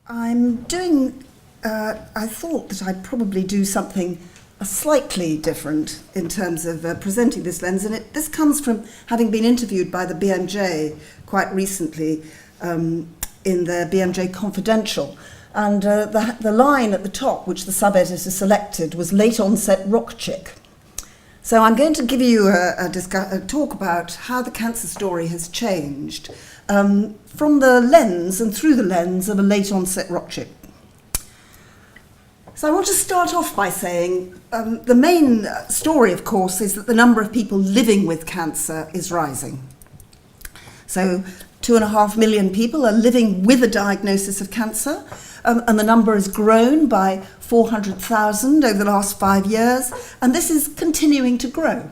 I thought that I'd probably do something slightly different in terms of presenting this lens, and this comes from having been interviewed by the BMJ quite recently in the BMJ Confidential. And the line at the top, which the sub-editor selected, was late-onset rock chick. So I'm going to give you a talk about how the cancer story has changed from the lens and through the lens of a late-onset rock chick. So I want to start off by saying the main story, of course, is that the number of people living with cancer is rising. So 2.5 million people are living with a diagnosis of cancer, and the number has grown by 400,000 over the last 5 years, and this is continuing to grow.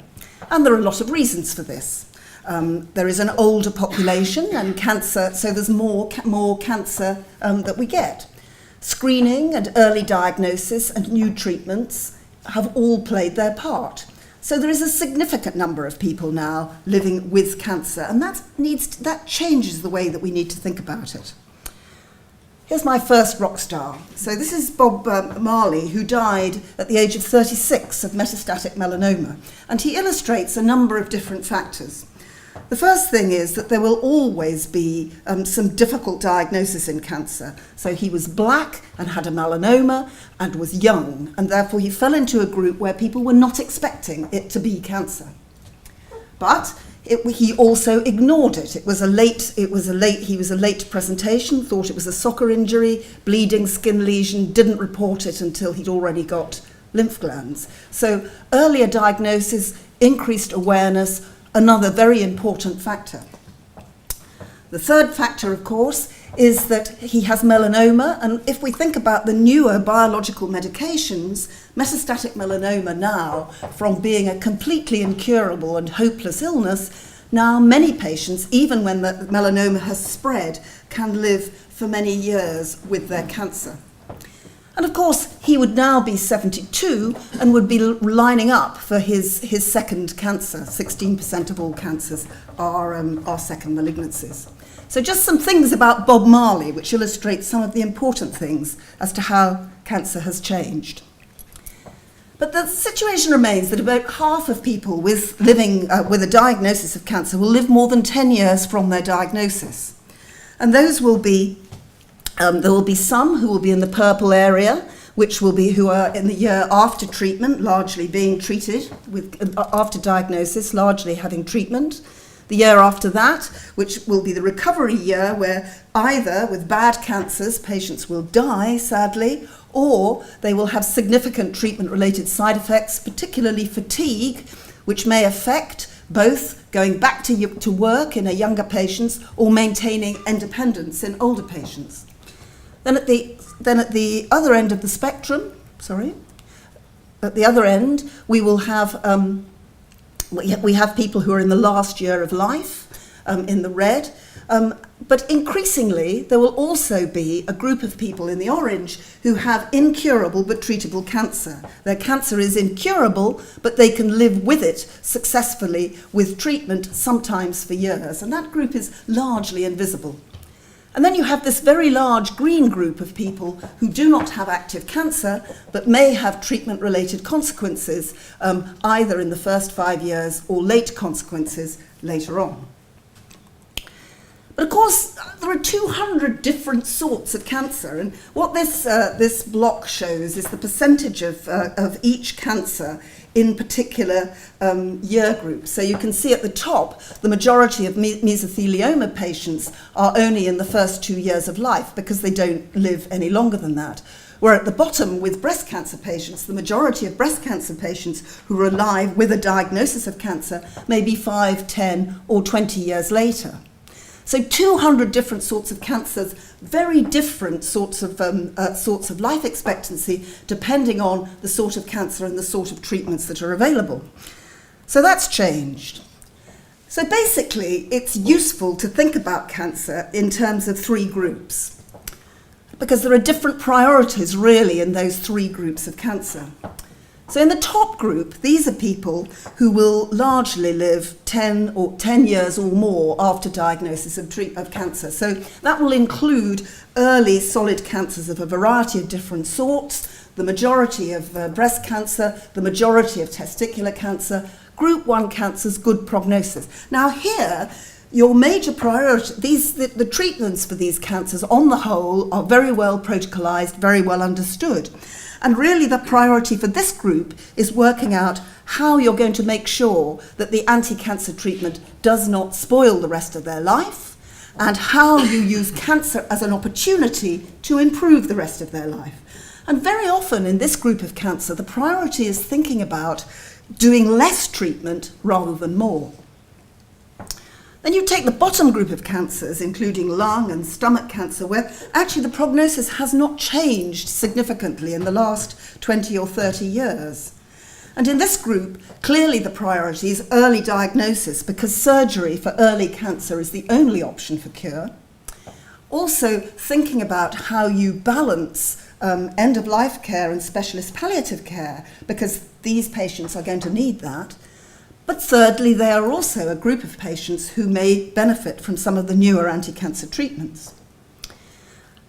And there are a lot of reasons for this. There is an older population and cancer, so there's more cancer that we get. Screening and early diagnosis and new treatments have all played their part. So there is a significant number of people now living with cancer, and that changes the way that we need to think about it. Here's my first rock star. So this is Bob Marley, who died at the age of 36 of metastatic melanoma, and he illustrates a number of different factors. The first thing is that there will always be some difficult diagnosis in cancer. So he was black and had a melanoma and was young, and therefore he fell into a group where people were not expecting it to be cancer. But he also ignored it. He was a late presentation, thought it was a soccer injury, bleeding skin lesion, didn't report it until he'd already got lymph glands. So earlier diagnosis, increased awareness, another very important factor. The third factor, of course, is that he has melanoma, and if we think about the newer biological medications, metastatic melanoma now, from being a completely incurable and hopeless illness, now many patients, even when the melanoma has spread, can live for many years with their cancer. And of course, he would now be 72 and would be lining up for his second cancer. 16% of all cancers are second malignancies. So just some things about Bob Marley, which illustrates some of the important things as to how cancer has changed. But the situation remains that about half of people living with a diagnosis of cancer will live more than 10 years from their diagnosis. And those will be there will be some who will be in the purple area, who are in the year after treatment, largely being treated after diagnosis, largely having treatment. The year after that, which will be the recovery year, where either with bad cancers patients will die, sadly, or they will have significant treatment-related side effects, particularly fatigue, which may affect both going back to work in a younger patients or maintaining independence in older patients. Then at the other end of the spectrum, at the other end, we will have we have people who are in the last year of life, in the red, but increasingly there will also be a group of people in the orange who have incurable but treatable cancer. Their cancer is incurable, but they can live with it successfully with treatment, sometimes for years, and that group is largely invisible. And then you have this very large green group of people who do not have active cancer, but may have treatment-related consequences, either in the first 5 years or late consequences later on. But of course, there are 200 different sorts of cancer, and what this block shows is the percentage of each cancer in particular year groups. So you can see at the top, the majority of mesothelioma patients are only in the first 2 years of life because they don't live any longer than that. Where at the bottom, with breast cancer patients, the majority of breast cancer patients who are alive with a diagnosis of cancer may be 5, 10, or 20 years later. So 200 different sorts of cancers, very different sorts of life expectancy, depending on the sort of cancer and the sort of treatments that are available. So that's changed. So basically, it's useful to think about cancer in terms of 3 groups, because there are different priorities really in those 3 groups of cancer. So in the top group, these are people who will largely live 10 years or more after diagnosis of cancer. So that will include early solid cancers of a variety of different sorts, the majority of breast cancer, the majority of testicular cancer, group 1 cancers, good prognosis. Now here, your major priority, the treatments for these cancers on the whole are very well protocolized, very well understood. And really the priority for this group is working out how you're going to make sure that the anti-cancer treatment does not spoil the rest of their life, and how you use cancer as an opportunity to improve the rest of their life. And very often in this group of cancer, the priority is thinking about doing less treatment rather than more. Then you take the bottom group of cancers, including lung and stomach cancer, where actually the prognosis has not changed significantly in the last 20 or 30 years. And in this group, clearly the priority is early diagnosis, because surgery for early cancer is the only option for cure. Also thinking about how you balance end-of-life care and specialist palliative care, because these patients are going to need that. But thirdly, they are also a group of patients who may benefit from some of the newer anti-cancer treatments.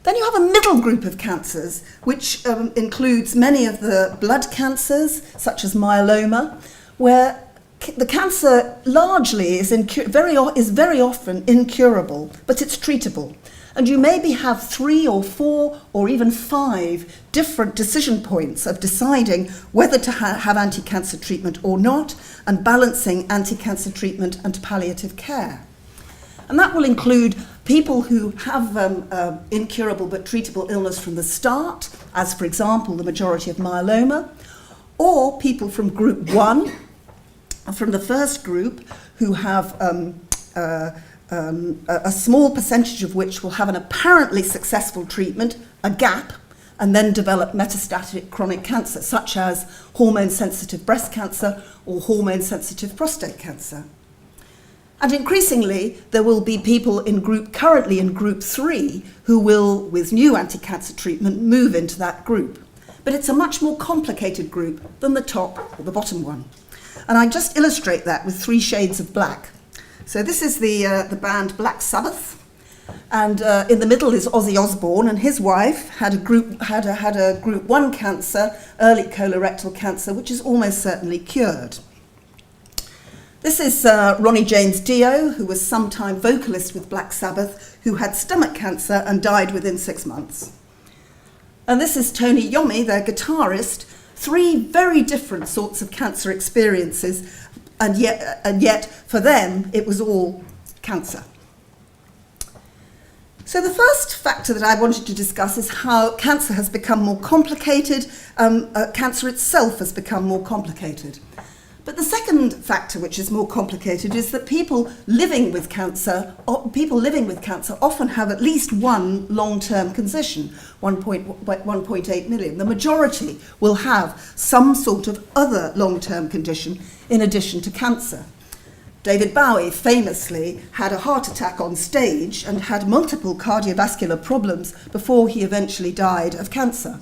Then you have a middle group of cancers, which includes many of the blood cancers, such as myeloma, where the cancer largely is very often incurable, but it's treatable. And you maybe have 3 or 4 or even 5 different decision points of deciding whether to have anti-cancer treatment or not, and balancing anti-cancer treatment and palliative care. And that will include people who have incurable but treatable illness from the start, as for example the majority of myeloma, or people from group 1, from the first group, who have a small percentage of which will have an apparently successful treatment, a gap, and then develop metastatic chronic cancer, such as hormone-sensitive breast cancer or hormone-sensitive prostate cancer. And increasingly, there will be people currently in group 3 who will, with new anti-cancer treatment, move into that group. But it's a much more complicated group than the top or the bottom one. And I just illustrate that with 3 shades of black. So this is the band Black Sabbath, and in the middle is Ozzy Osbourne, and his wife had a group 1 cancer, early colorectal cancer, which is almost certainly cured. This is Ronnie James Dio, who was sometime vocalist with Black Sabbath, who had stomach cancer and died within 6 months. And this is Tony Iommi, their guitarist. 3 very different sorts of cancer experiences, and yet for them it was all cancer. So the first factor that I wanted to discuss is how cancer has become more complicated. Cancer itself has become more complicated. But the second factor, which is more complicated, is that people living with cancer often have at least one long-term condition, 1.8 million. The majority will have some sort of other long-term condition in addition to cancer. David Bowie famously had a heart attack on stage and had multiple cardiovascular problems before he eventually died of cancer.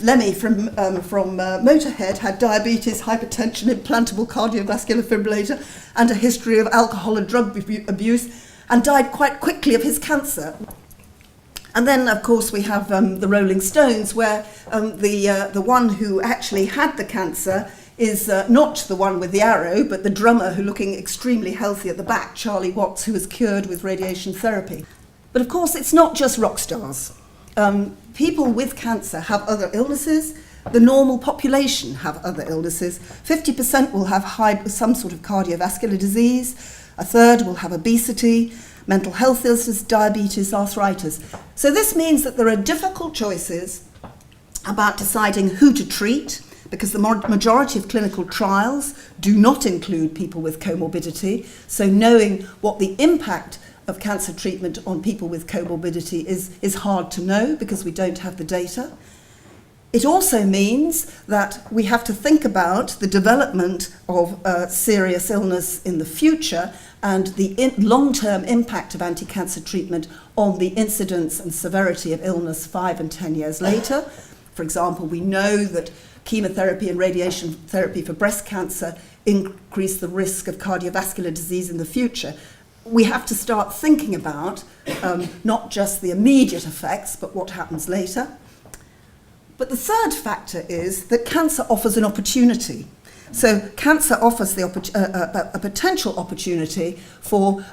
Lemmy from Motorhead had diabetes, hypertension, implantable cardiovascular defibrillator, and a history of alcohol and drug abuse, and died quite quickly of his cancer. And then, of course, we have the Rolling Stones, where the one who actually had the cancer is not the one with the arrow, but the drummer who looking extremely healthy at the back, Charlie Watts, who was cured with radiation therapy. But of course, it's not just rock stars. People with cancer have other illnesses. The normal population have other illnesses. 50% will have some sort of cardiovascular disease. A third will have obesity, mental health illnesses, diabetes, arthritis. So this means that there are difficult choices about deciding who to treat, because the majority of clinical trials do not include people with comorbidity. So knowing what the impact of cancer treatment on people with comorbidity is hard to know, because we don't have the data. It also means that we have to think about the development of serious illness in the future and the long-term impact of anti-cancer treatment on the incidence and severity of illness 5 and 10 years later. For example, we know that chemotherapy and radiation therapy for breast cancer increase the risk of cardiovascular disease in the future. We have to start thinking about not just the immediate effects, but what happens later. But the third factor is that cancer offers an opportunity. So cancer offers a potential opportunity for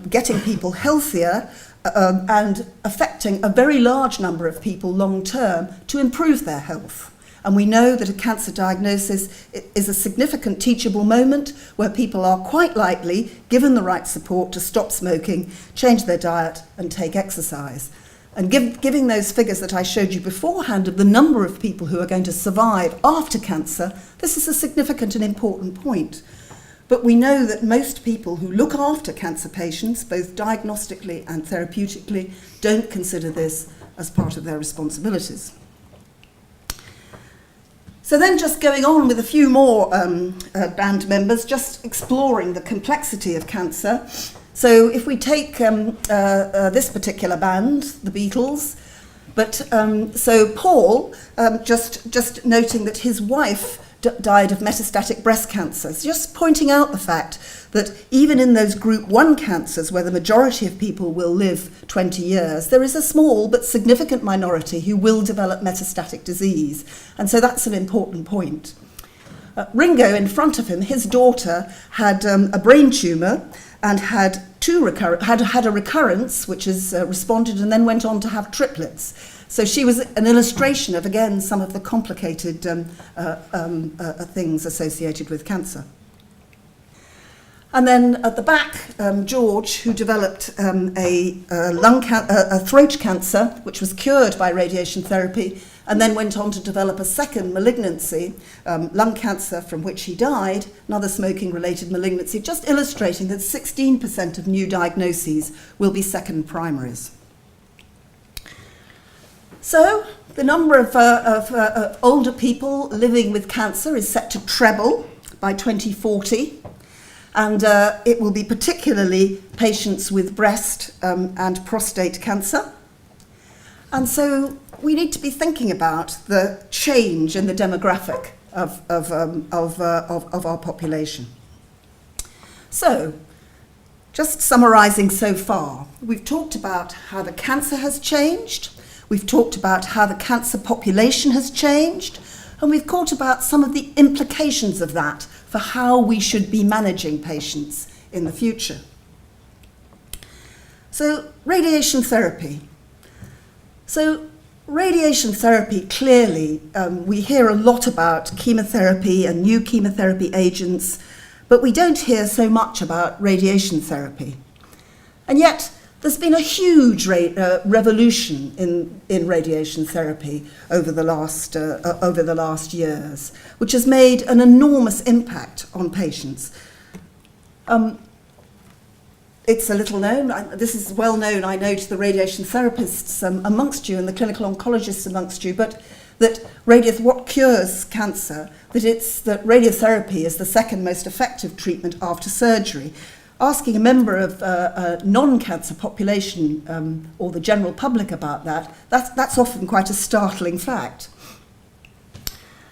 getting people healthier and affecting a very large number of people long term to improve their health. And we know that a cancer diagnosis is a significant teachable moment where people are quite likely given the right support to stop smoking, change their diet and take exercise. And giving those figures that I showed you beforehand of the number of people who are going to survive after cancer, this is a significant and important point. But we know that most people who look after cancer patients, both diagnostically and therapeutically, don't consider this as part of their responsibilities. So then just going on with a few more band members, just exploring the complexity of cancer. So if we take this particular band, the Beatles, but so Paul, just noting that his wife died of metastatic breast cancer, so just pointing out the fact that even in those group 1 cancers where the majority of people will live 20 years, there is a small but significant minority who will develop metastatic disease. And so that's an important point. Ringo, in front of him, his daughter had a brain tumour and had a recurrence, which has responded and then went on to have triplets. So she was an illustration of, again, some of the complicated things associated with cancer. And then at the back, George, who developed a throat cancer, which was cured by radiation therapy, and then went on to develop a second malignancy, lung cancer, from which he died, another smoking-related malignancy, just illustrating that 16% of new diagnoses will be second primaries. So the number of older people living with cancer is set to treble by 2040. And it will be particularly patients with breast and prostate cancer. And so we need to be thinking about the change in the demographic of our population. So, just summarising so far, we've talked about how the cancer has changed, we've talked about how the cancer population has changed, and we've talked about some of the implications of that for how we should be managing patients in the future. So, radiation therapy. So, radiation therapy, clearly, we hear a lot about chemotherapy and new chemotherapy agents, but we don't hear so much about radiation therapy. And yet, there's been a huge revolution in radiation therapy over the last years, which has made an enormous impact on patients. It's a little known, this is well known, I know, to the radiation therapists amongst you and the clinical oncologists amongst you, but that what cures cancer, that radiotherapy is the second most effective treatment after surgery. Asking a member of a non-cancer population or the general public about that's often quite a startling fact.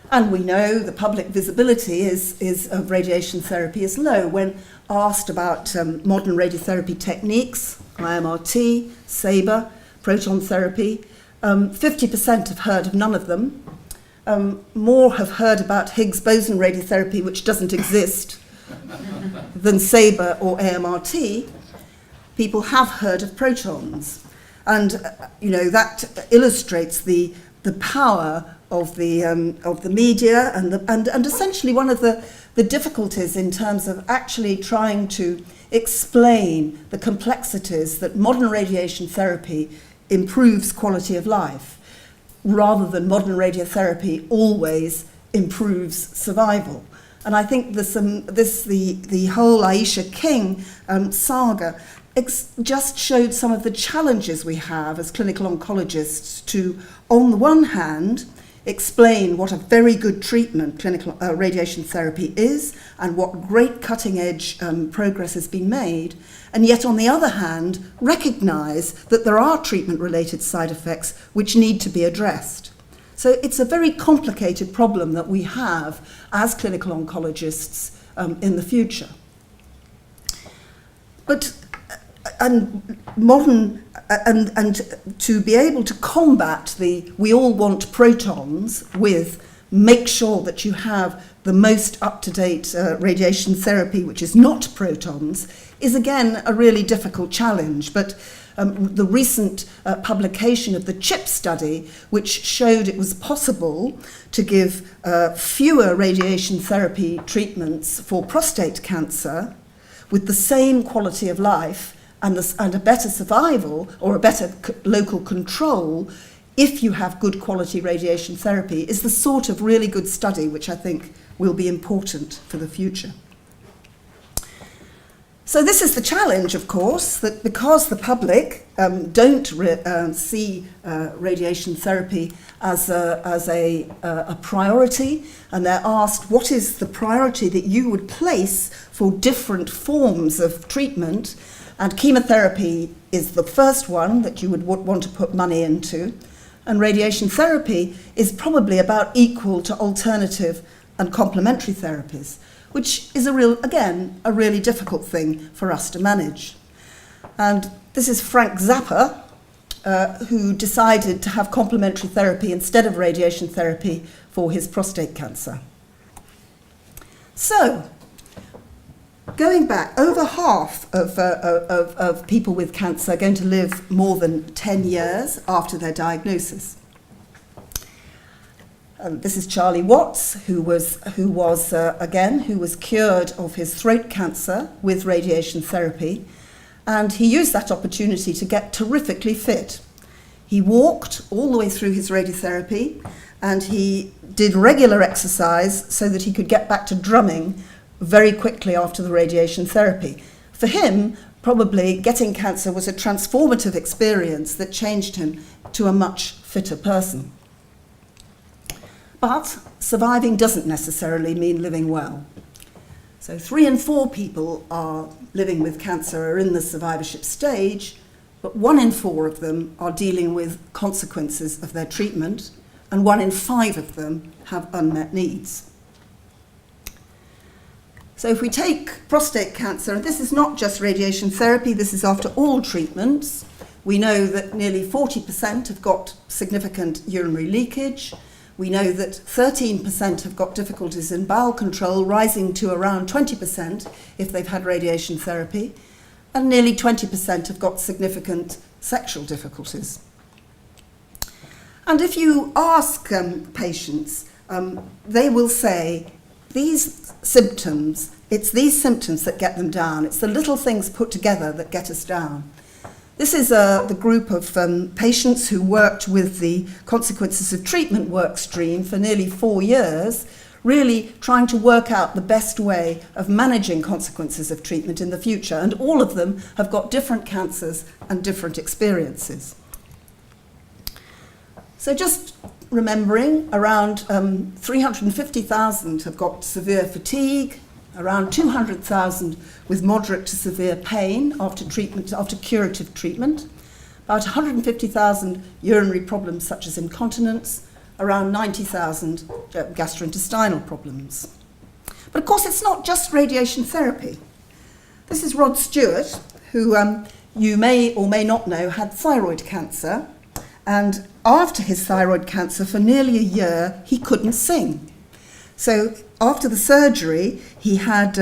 And we know the public visibility of radiation therapy is low. When asked about modern radiotherapy techniques, IMRT, SABR, proton therapy, 50% have heard of none of them. More have heard about Higgs boson radiotherapy, which doesn't exist, than SABR or AMRT. People have heard of protons. And that illustrates the power of the media and essentially one of the difficulties in terms of actually trying to explain the complexities that modern radiation therapy improves quality of life, rather than modern radiotherapy always improves survival. And I think the whole Aisha King saga just showed some of the challenges we have as clinical oncologists to, on the one hand, explain what a very good treatment clinical radiation therapy is and what great cutting-edge progress has been made, and yet on the other hand recognise that there are treatment-related side effects which need to be addressed. So it's a very complicated problem that we have as clinical oncologists in the future. But and to be able to combat we all want protons with make sure that you have the most up-to-date radiation therapy, which is not protons, is again a really difficult challenge. But the recent publication of the CHIP study, which showed it was possible to give fewer radiation therapy treatments for prostate cancer with the same quality of life and a better survival or a better local control if you have good quality radiation therapy, is the sort of really good study which I think will be important for the future. So this is the challenge, of course, that because the public don't see radiation therapy as a priority, and they're asked what is the priority that you would place for different forms of treatment, and chemotherapy is the first one that you would want to put money into, and radiation therapy is probably about equal to alternative and complementary therapies, which is a really difficult thing for us to manage. And this is Frank Zappa, who decided to have complementary therapy instead of radiation therapy for his prostate cancer. So, going back, over half of people with cancer are going to live more than 10 years after their diagnosis. This is Charlie Watts, who was cured of his throat cancer with radiation therapy, and he used that opportunity to get terrifically fit. He walked all the way through his radiotherapy, and he did regular exercise so that he could get back to drumming very quickly after the radiation therapy. For him, probably getting cancer was a transformative experience that changed him to a much fitter person. But surviving doesn't necessarily mean living well. So 3 in 4 people are living with cancer are in the survivorship stage, but 1 in 4 of them are dealing with consequences of their treatment, and 1 in 5 of them have unmet needs. So if we take prostate cancer, and this is not just radiation therapy, this is after all treatments, we know that nearly 40% have got significant urinary leakage. We know that 13% have got difficulties in bowel control, rising to around 20% if they've had radiation therapy, and nearly 20% have got significant sexual difficulties. And if you ask patients, they will say, these symptoms, it's these symptoms that get them down. It's the little things put together that get us down. This is the group of patients who worked with the consequences of treatment work stream for nearly 4 years, really trying to work out the best way of managing consequences of treatment in the future. And all of them have got different cancers and different experiences. So just remembering, around 350,000 have got severe fatigue, around 200,000 with moderate to severe pain after curative treatment, about 150,000 urinary problems such as incontinence, around 90,000 gastrointestinal problems. But of course it's not just radiation therapy. This is Rod Stewart, who you may or may not know had thyroid cancer, and after his thyroid cancer for nearly a year he couldn't sing. So after the surgery, he had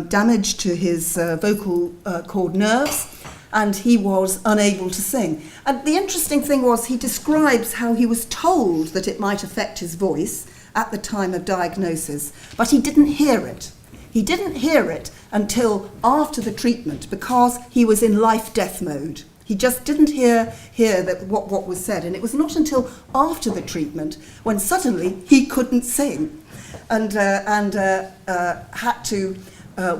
damage to his vocal cord nerves, and he was unable to sing. And the interesting thing was he describes how he was told that it might affect his voice at the time of diagnosis, but he didn't hear it. He didn't hear it until after the treatment because he was in life-death mode. He just didn't hear that what was said, and it was not until after the treatment when suddenly he couldn't sing. And had to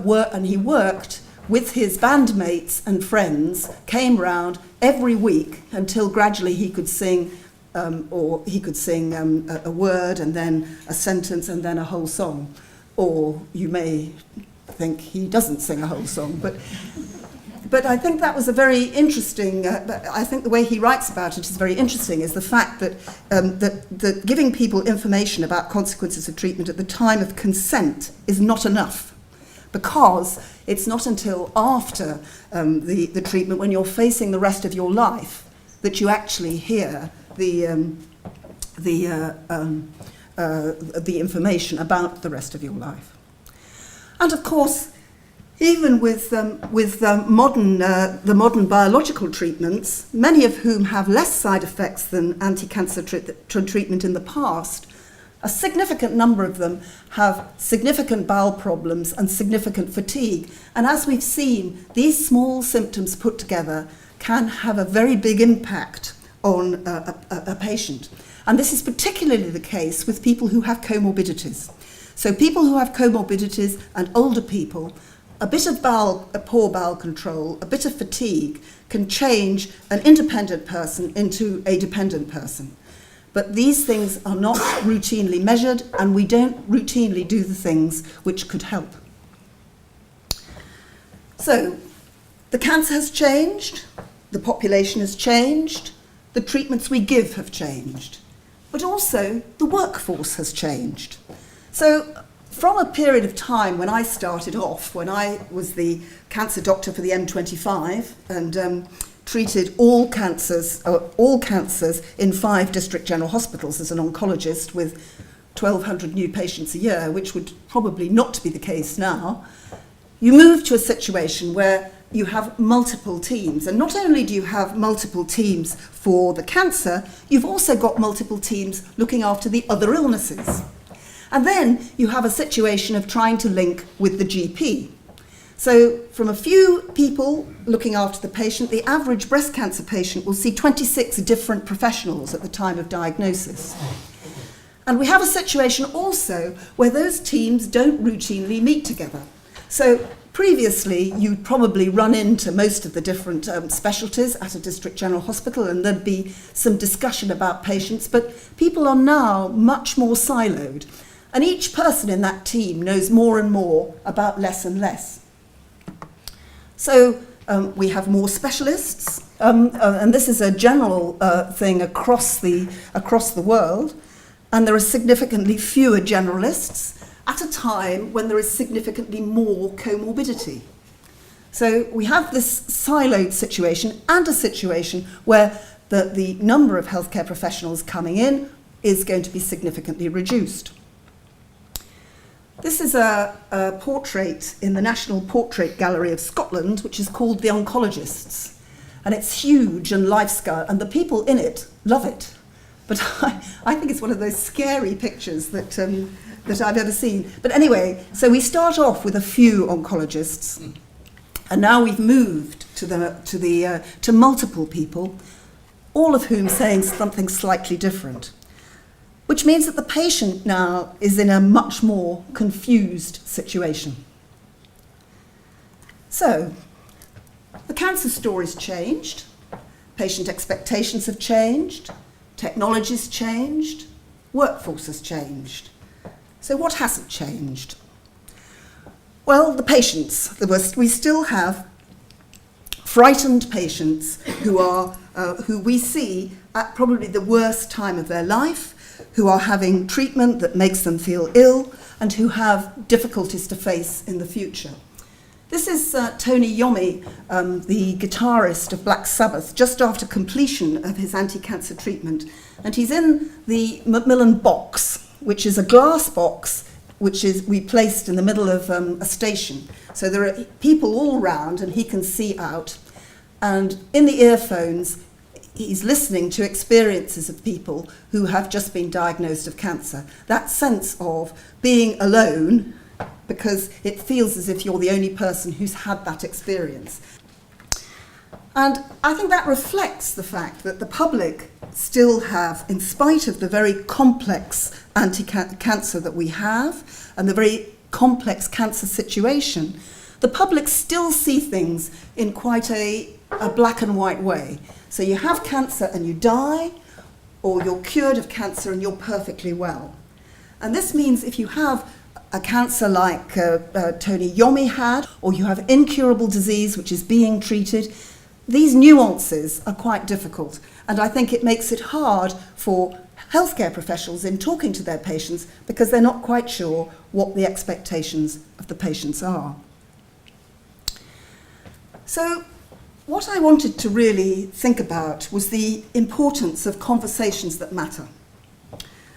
work, and he worked with his bandmates and friends, came round every week until gradually he could sing, a word and then a sentence and then a whole song. Or you may think he doesn't sing a whole song, but But I think that was a very interesting, I think the way he writes about it is very interesting, is the fact that, that giving people information about consequences of treatment at the time of consent is not enough, because it's not until after the treatment, when you're facing the rest of your life, that you actually hear the information about the rest of your life. And of course, even with the modern biological treatments, many of whom have less side effects than anti-cancer treatment in the past, a significant number of them have significant bowel problems and significant fatigue. And as we've seen, these small symptoms put together can have a very big impact on a patient. And this is particularly the case with people who have comorbidities. So people who have comorbidities and older people, a bit of poor bowel control, a bit of fatigue can change an independent person into a dependent person. But these things are not routinely measured, and we don't routinely do the things which could help. So the cancer has changed, the population has changed, the treatments we give have changed, but also the workforce has changed. So from a period of time when I started off, when I was the cancer doctor for the M25 and treated all cancers in 5 district general hospitals as an oncologist with 1,200 new patients a year, which would probably not be the case now, you move to a situation where you have multiple teams. And not only do you have multiple teams for the cancer, you've also got multiple teams looking after the other illnesses. And then you have a situation of trying to link with the GP. So from a few people looking after the patient, the average breast cancer patient will see 26 different professionals at the time of diagnosis. And we have a situation also where those teams don't routinely meet together. So previously, you'd probably run into most of the different specialties at a district general hospital, and there'd be some discussion about patients, but people are now much more siloed. And each person in that team knows more and more about less and less. So we have more specialists, and this is a general thing across the world, and there are significantly fewer generalists at a time when there is significantly more comorbidity. So we have this siloed situation, and a situation where the number of healthcare professionals coming in is going to be significantly reduced. This is a portrait in the National Portrait Gallery of Scotland, which is called The Oncologists. And it's huge and life-scale, and the people in it love it. But I think it's one of those scary pictures that I've ever seen. But anyway, so we start off with a few oncologists, and now we've moved to multiple people, all of whom saying something slightly different. Which means that the patient now is in a much more confused situation. So, the cancer story's changed, patient expectations have changed, technology's changed, workforce has changed. So what hasn't changed? Well, the patients. We still have frightened patients who we see at probably the worst time of their life, who are having treatment that makes them feel ill, and who have difficulties to face in the future. This is Tony Iommi, the guitarist of Black Sabbath, just after completion of his anti-cancer treatment. And he's in the Macmillan box, which is a glass box, which we placed in the middle of a station. So there are people all round, and he can see out. And in the earphones, he's listening to experiences of people who have just been diagnosed of cancer. That sense of being alone, because it feels as if you're the only person who's had that experience. And I think that reflects the fact that the public still have, in spite of the very complex anti-cancer that we have, and the very complex cancer situation, the public still see things in quite a black and white way. So you have cancer and you die, or you're cured of cancer and you're perfectly well. And this means if you have a cancer like Tony Yomi had, or you have incurable disease which is being treated, these nuances are quite difficult. And I think it makes it hard for healthcare professionals in talking to their patients because they're not quite sure what the expectations of the patients are. So what I wanted to really think about was the importance of conversations that matter.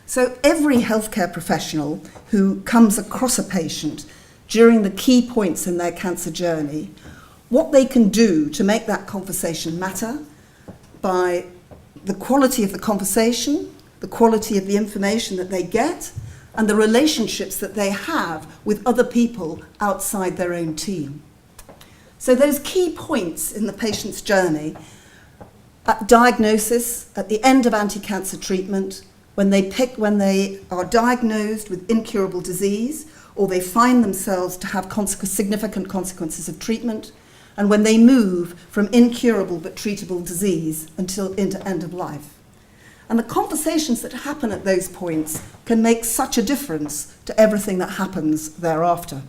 So every healthcare professional who comes across a patient during the key points in their cancer journey, what they can do to make that conversation matter by the quality of the conversation, the quality of the information that they get, and the relationships that they have with other people outside their own team. So those key points in the patient's journey, at diagnosis, at the end of anti-cancer treatment, when they are diagnosed with incurable disease, or they find themselves to have significant consequences of treatment, and when they move from incurable but treatable disease into end of life. And the conversations that happen at those points can make such a difference to everything that happens thereafter.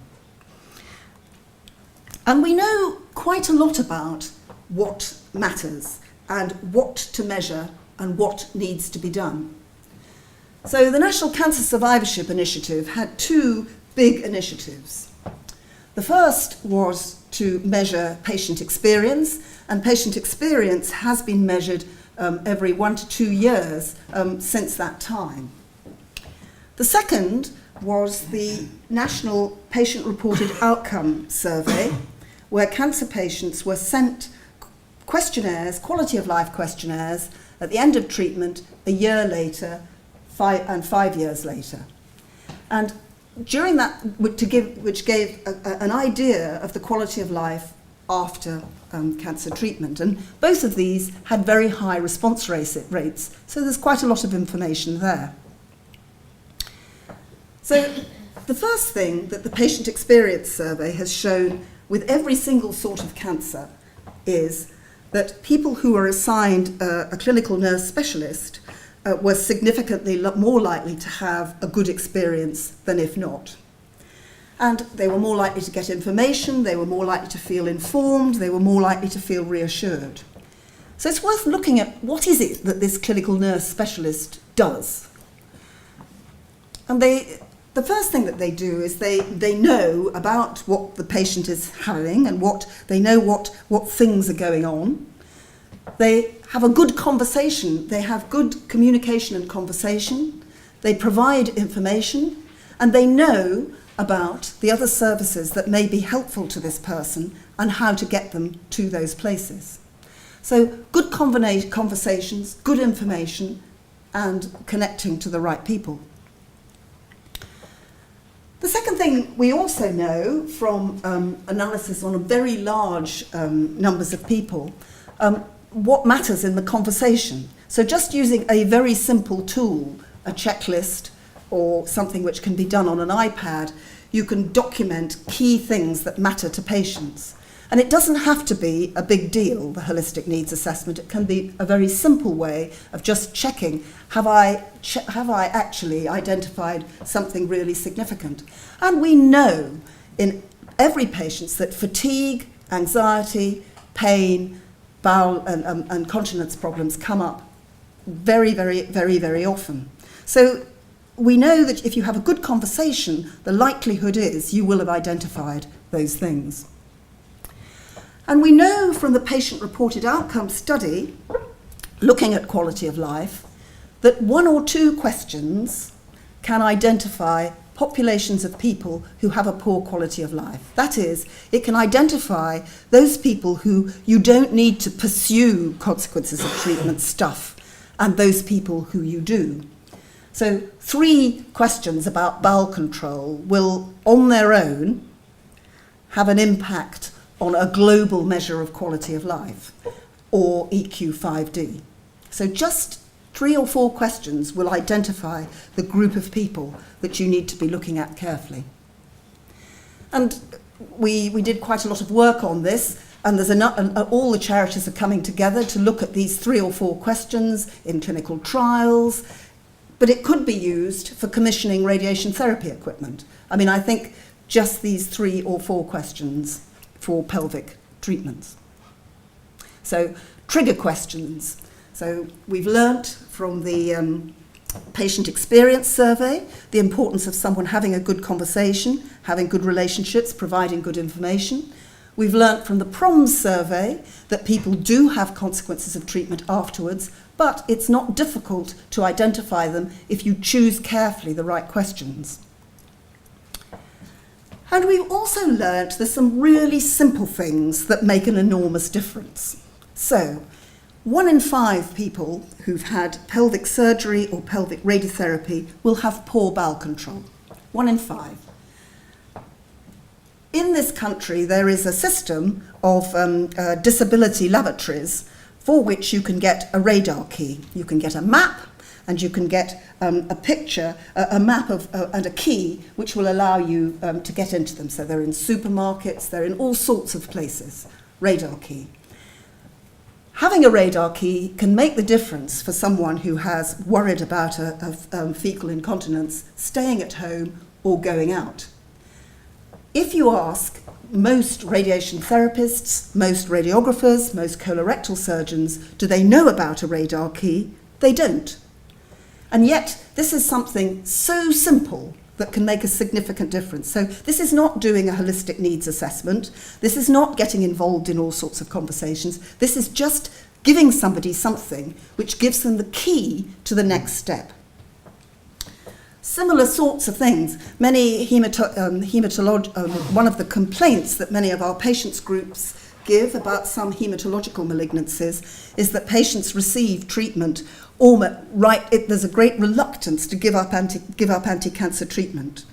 And we know quite a lot about what matters and what to measure and what needs to be done. So the National Cancer Survivorship Initiative had two big initiatives. The first was to measure patient experience, and patient experience has been measured every 1 to 2 years since that time. The second was the National Patient Reported Outcome Survey, where cancer patients were sent questionnaires, quality of life questionnaires, at the end of treatment, a year later, 5 years later. And during that, which gave an idea of the quality of life after cancer treatment. And both of these had very high response rates, so there's quite a lot of information there. So the first thing that the Patient Experience Survey has shown with every single sort of cancer is that people who are assigned a clinical nurse specialist were significantly more likely to have a good experience than if not. And they were more likely to get information, they were more likely to feel informed, they were more likely to feel reassured. So it's worth looking at what is it that this clinical nurse specialist does. And the first thing that they do is they know about what the patient is having and they know what things are going on. They have a good conversation, they have good communication and conversation, they provide information, and they know about the other services that may be helpful to this person and how to get them to those places. So good conversations, good information, and connecting to the right people. The second thing we also know from analysis on a very large numbers of people, what matters in the conversation. So just using a very simple tool, a checklist or something which can be done on an iPad, you can document key things that matter to patients. And it doesn't have to be a big deal, the holistic needs assessment. It can be a very simple way of just checking, have I actually identified something really significant? And we know in every patient that fatigue, anxiety, pain, bowel and continence problems come up very, very, very, very often. So we know that if you have a good conversation, the likelihood is you will have identified those things. And we know from the patient-reported outcome study, looking at quality of life, that 1 or 2 questions can identify populations of people who have a poor quality of life. That is, it can identify those people who you don't need to pursue consequences of treatment stuff, and those people who you do. So 3 questions about bowel control will, on their own, have an impact on a global measure of quality of life, or EQ5D. So just 3 or 4 questions will identify the group of people that you need to be looking at carefully. And we did quite a lot of work on this, and all the charities are coming together to look at these 3 or 4 questions in clinical trials, but it could be used for commissioning radiation therapy equipment. I mean, I think just these 3 or 4 questions for pelvic treatments. So, trigger questions. So, we've learnt from the patient experience survey the importance of someone having a good conversation, having good relationships, providing good information. We've learnt from the PROMS survey that people do have consequences of treatment afterwards, but it's not difficult to identify them if you choose carefully the right questions. And we've also learnt there's some really simple things that make an enormous difference. So, 1 in 5 people who've had pelvic surgery or pelvic radiotherapy will have poor bowel control. 1 in 5. In this country, there is a system of disability lavatories for which you can get a radar key. You can get a map, and you can get a picture, a map of, and a key, which will allow you to get into them. So they're in supermarkets, they're in all sorts of places. Radar key. Having a radar key can make the difference for someone who has worried about a fecal incontinence, staying at home or going out. If you ask most radiation therapists, most radiographers, most colorectal surgeons, do they know about a radar key? They don't. And yet, this is something so simple that can make a significant difference. So this is not doing a holistic needs assessment. This is not getting involved in all sorts of conversations. This is just giving somebody something which gives them the key to the next step. Similar sorts of things. Many one of the complaints that many of our patients groups give about some hematological malignancies is that patients receive treatment there's a great reluctance to give up anti-cancer treatment.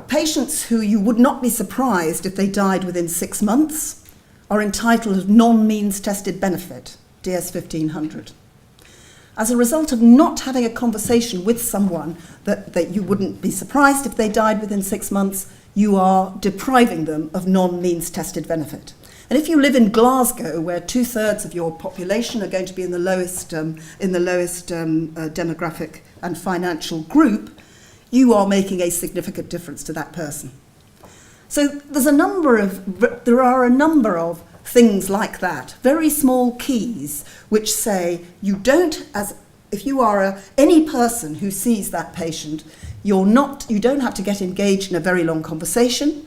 Patients who you would not be surprised if they died within 6 months are entitled to non-means tested benefit, DS 1500. As a result of not having a conversation with someone that you wouldn't be surprised if they died within 6 months, you are depriving them of non-means tested benefit. And if you live in Glasgow, where 2/3 of your population are going to be in the lowest demographic and financial group, you are making a significant difference to that person. So there are a number of things like that, very small keys, which say you don't, if you are any person who sees that patient, you don't have to get engaged in a very long conversation.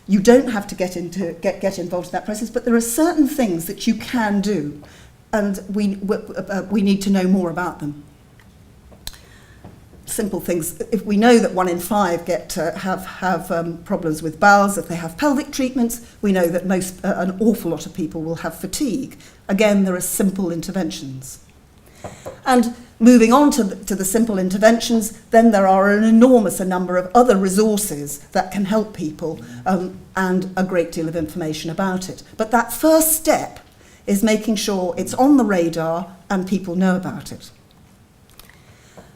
You don't have to get involved in that process, but there are certain things that you can do, and we need to know more about them. Simple things. If we know that 1 in 5 have problems with bowels, if they have pelvic treatments, we know that an awful lot of people will have fatigue. Again, there are simple interventions. And moving on to the simple interventions, then there are an enormous number of other resources that can help people, and a great deal of information about it. But that first step is making sure it's on the radar and people know about it.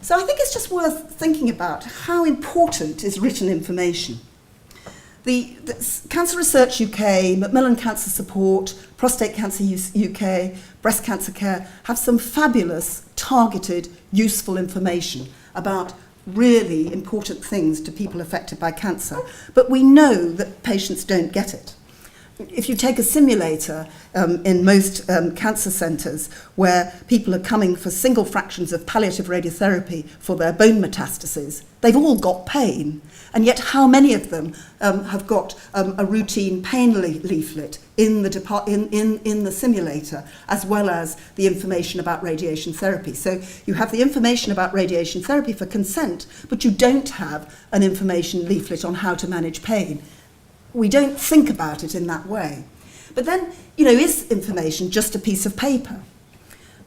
So I think it's just worth thinking about how important is written information. The Cancer Research UK, Macmillan Cancer Support, Prostate Cancer UK, Breast Cancer Care have some fabulous, targeted, useful information about really important things to people affected by cancer. But we know that patients don't get it. If you take a simulator in most cancer centres where people are coming for single fractions of palliative radiotherapy for their bone metastases, they've all got pain. And yet how many of them have got a routine pain leaflet in the simulator, as well as the information about radiation therapy? So you have the information about radiation therapy for consent, but you don't have an information leaflet on how to manage pain. We don't think about it in that way. But then, is information just a piece of paper?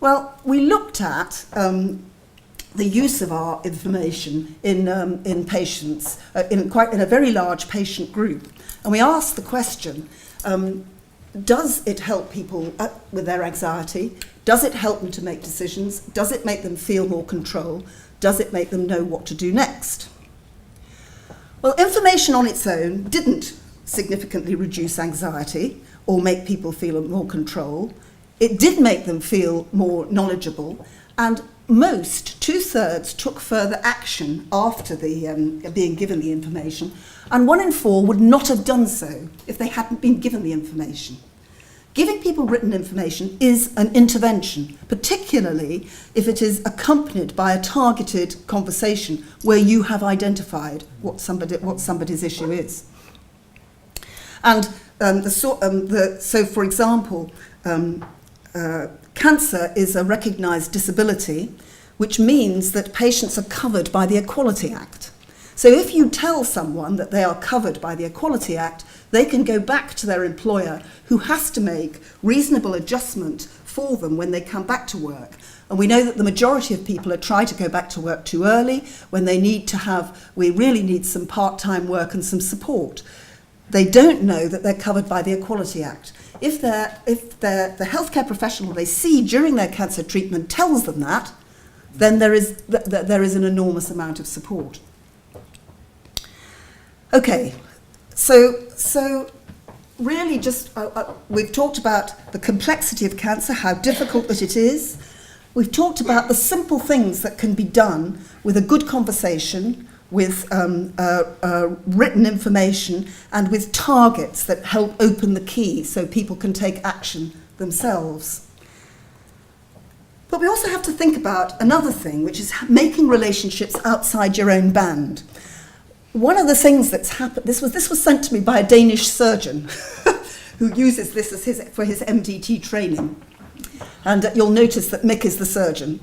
Well, we looked at the use of our information in patients, in a very large patient group. And we asked the question, does it help people with their anxiety? Does it help them to make decisions? Does it make them feel more control? Does it make them know what to do next? Well, information on its own didn't significantly reduce anxiety or make people feel more control. It did make them feel more knowledgeable, And most, 2/3, took further action after the being given the information, and 1 in 4 would not have done so if they hadn't been given the information. Giving people written information is an intervention, particularly if it is accompanied by a targeted conversation where you have identified what somebody's issue is. And so, for example, cancer is a recognised disability, which means that patients are covered by the Equality Act. So if you tell someone that they are covered by the Equality Act, they can go back to their employer, who has to make reasonable adjustment for them when they come back to work. And we know that the majority of people are trying to go back to work too early, when they we really need some part-time work and some support. They don't know that they're covered by the Equality Act. If the healthcare professional they see during their cancer treatment tells them that, then there is an enormous amount of support. Okay, so really just we've talked about the complexity of cancer, how difficult that it is. We've talked about the simple things that can be done with a good conversation, with written information, and with targets that help open the key so people can take action themselves. But we also have to think about another thing, which is making relationships outside your own band. One of the things that's happened, this was sent to me by a Danish surgeon who uses this for his MDT training. And you'll notice that Mick is the surgeon.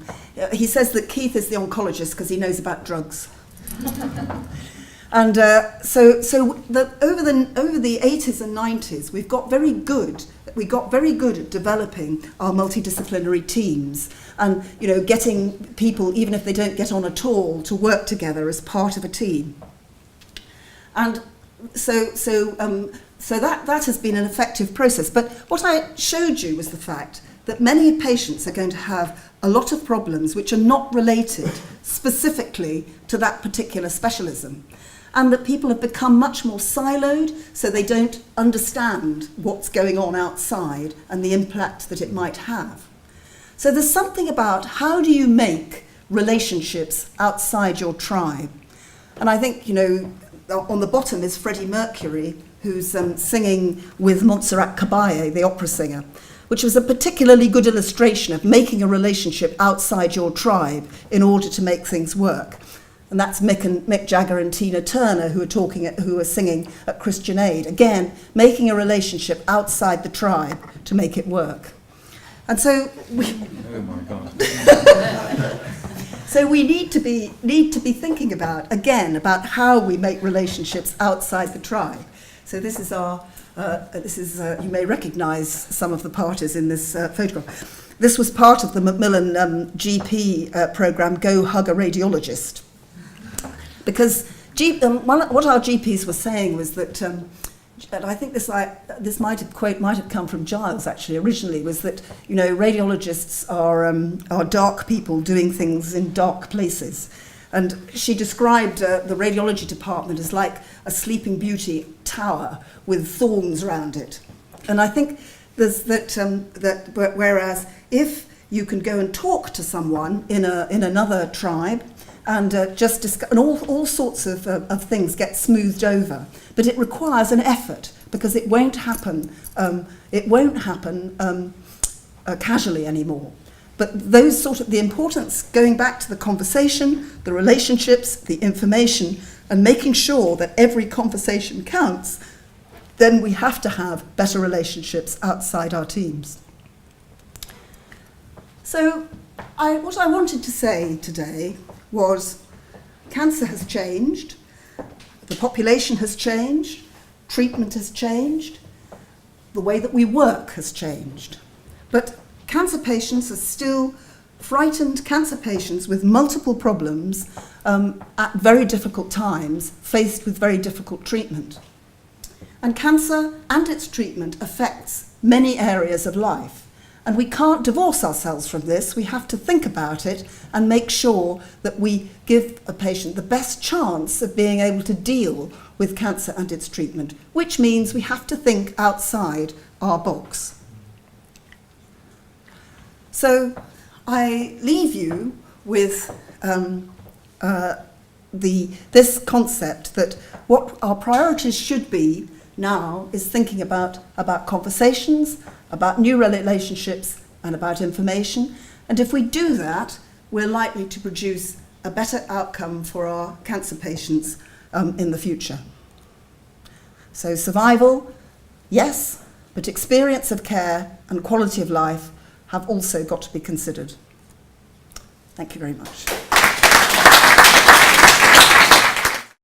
He says that Keith is the oncologist because he knows about drugs. And so over the 80s and 90s, we got very good at developing our multidisciplinary teams, and getting people, even if they don't get on at all, to work together as part of a team. And so that has been an effective process. But what I showed you was the fact that many patients are going to have a lot of problems which are not related specifically to that particular specialism, and that people have become much more siloed, so they don't understand what's going on outside and the impact that it might have. So there's something about how do you make relationships outside your tribe. And I think, on the bottom is Freddie Mercury, who's singing with Montserrat Caballé, the opera singer, which was a particularly good illustration of making a relationship outside your tribe in order to make things work. And that's Mick Jagger and Tina Turner who are singing at Christian Aid. Again, making a relationship outside the tribe to make it work. And so oh my God. So we need to be thinking about how we make relationships outside the tribe. So this is you may recognise some of the parties in this photograph. This was part of the Macmillan GP programme, Go Hug a Radiologist. Because what our GPs were saying was that, and I think this quote might have come from Giles actually originally, was that radiologists are dark people doing things in dark places. And she described the radiology department as like a Sleeping Beauty tower with thorns around it. And I think there's whereas if you can go and talk to someone in another tribe, and and all sorts of things get smoothed over, but it requires an effort because it won't happen. Casually anymore. But the importance, going back to the conversation, the relationships, the information, and making sure that every conversation counts, then we have to have better relationships outside our teams. So what I wanted to say today was cancer has changed, the population has changed, treatment has changed, the way that we work has changed. But cancer patients are still frightened cancer patients with multiple problems at very difficult times, faced with very difficult treatment. And cancer and its treatment affects many areas of life. And we can't divorce ourselves from this. We have to think about it and make sure that we give a patient the best chance of being able to deal with cancer and its treatment, which means we have to think outside our box. So I leave you with this concept that what our priorities should be now is thinking about conversations, about new relationships, and about information. And if we do that, we're likely to produce a better outcome for our cancer patients in the future. So survival, yes, but experience of care and quality of life have also got to be considered. Thank you very much.